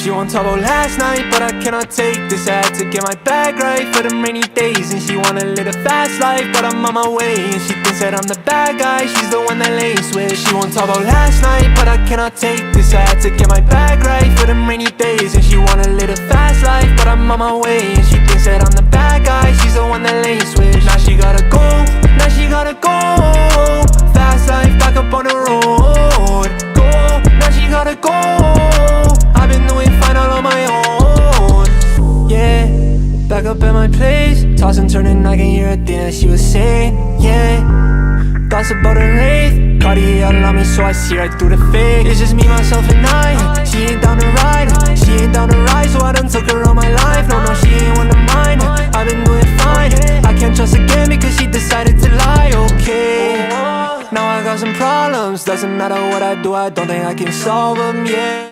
She won't talk about last night, but I cannot take this. I had to get my bag right for them rainy days. And she wanna live a fast life, but I'm on my way. And she thinks that I'm the bad guy, she's the one that lays with. She won't talk about last night, but I cannot take this. I had to get my bag right for them rainy days. And she wanna live a fast life, but I'm on my way. And she thinks that I'm the bad guy, she's the one that lays with. Now she gotta go, now she gotta go. Fast life, back up on the road. Go, now she gotta go. I've been doing fine all on my own. Yeah, back up at my place, tossing, turning, I can hear a thing that she was saying. Yeah, thoughts about a wraith, Cartier all on me, so I see right through the fake. It's just me, myself, and I. She ain't down to ride, she ain't down to ride, so I done took her all my life. No, no, she ain't one of mine. I've been doing fine. I can't trust again because she decided to lie. Okay, now I got some problems. Doesn't matter what I do, I don't think I can solve them. Yeah.